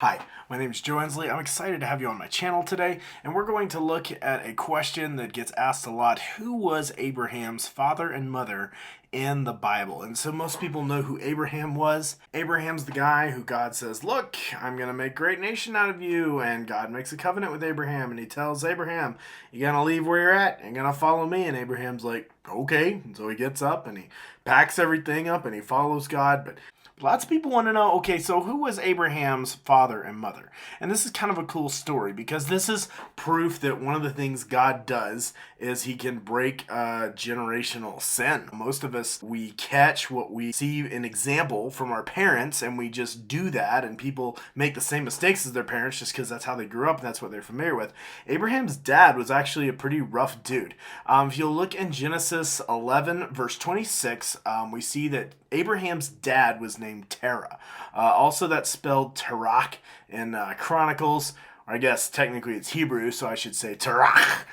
Hi, my name is Joe Ensley. I'm excited to have you on my channel today, and we're going to look at a question that gets asked a lot. Who was Abraham's father and mother in the Bible? And so most people know who Abraham was. Abraham's the guy who God says, look, I'm going to make a great nation out of you, and God makes a covenant with Abraham, and he tells Abraham, you're going to leave where you're at, and you're going to follow me, and Abraham's like, okay. And so he gets up, and he packs everything up, and he follows God, but lots of people want to know, okay, so who was Abraham's father and mother? And this is kind of a cool story because this is proof that one of the things God does is he can break generational sin. Most of us, we catch what we see an example from our parents and we just do that, and people make the same mistakes as their parents just because that's how they grew up and that's what they're familiar with. Abraham's dad was actually a pretty rough dude. If you'll look in Genesis 11, verse 26, we see that Abraham's dad was named Terah. Also, that's spelled Tarak in Chronicles, or I guess technically it's Hebrew, so I should say Tarak,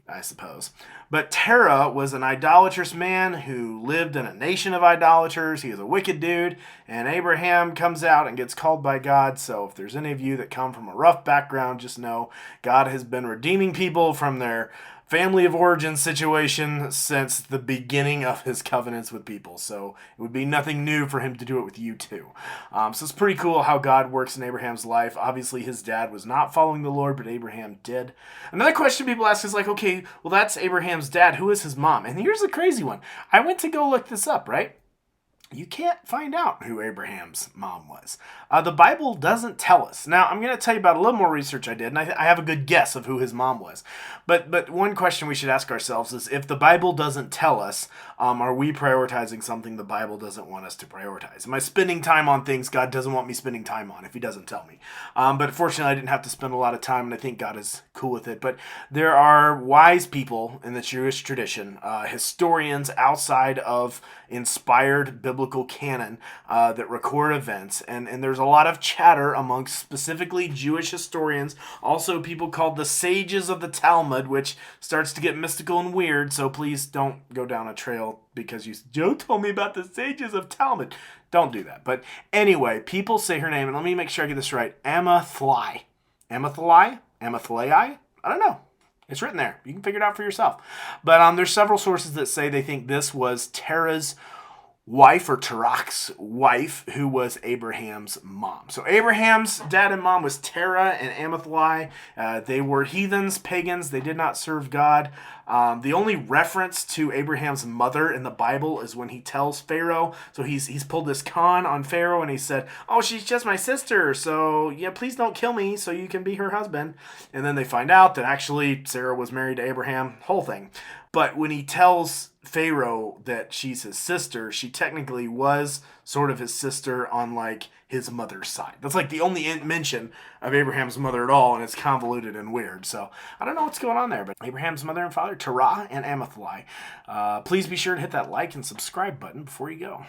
I suppose. But Terah was an idolatrous man who lived in a nation of idolaters. He was a wicked dude, and Abraham comes out and gets called by God. So if there's any of you that come from a rough background, just know God has been redeeming people from their family of origin situation since the beginning of his covenants with people. So it would be nothing new for him to do it with you too. So it's pretty cool how God works in Abraham's life. Obviously, his dad was not following the Lord, but Abraham did. Another question people ask is like, okay, well, that's Abraham's dad. Who is his mom? And here's the crazy one. I went to go look this up, right? You can't find out who Abraham's mom was. The Bible doesn't tell us. Now, I'm going to tell you about a little more research I did, and I have a good guess of who his mom was. But one question we should ask ourselves is, if the Bible doesn't tell us, are we prioritizing something the Bible doesn't want us to prioritize? Am I spending time on things God doesn't want me spending time on if he doesn't tell me? But fortunately, I didn't have to spend a lot of time, and I think God is cool with it. But there are wise people in the Jewish tradition, historians outside of inspired biblical canon that record events, and there's a lot of chatter amongst specifically Jewish historians, also people called the sages of the Talmud, which starts to get mystical and weird, so please don't go down a trail because Joe told me about the sages of Talmud. Don't do that. But anyway, people say her name, and let me make sure I get this right. Amathlai. Amathlai? Amathlai? I don't know. It's written there. You can figure it out for yourself. But there's several sources that say they think this was Terah's wife, or Tarak's wife, who was Abraham's mom. So Abraham's dad and mom was Terah and Amathlai. They were heathens, pagans. They did not serve God. The only reference to Abraham's mother in the Bible is when he tells Pharaoh. So he's pulled this con on Pharaoh, and he said, oh, she's just my sister, so yeah, please don't kill me so you can be her husband. And then they find out that actually Sarah was married to Abraham, whole thing. But when he tells Pharaoh that she's his sister, she technically was sort of his sister on like his mother's side. That's like the only mention of Abraham's mother at all, and it's convoluted and weird. So I don't know what's going on there, but Abraham's mother and father, Terah and Amathlai. Please be sure to hit that like and subscribe button before you go.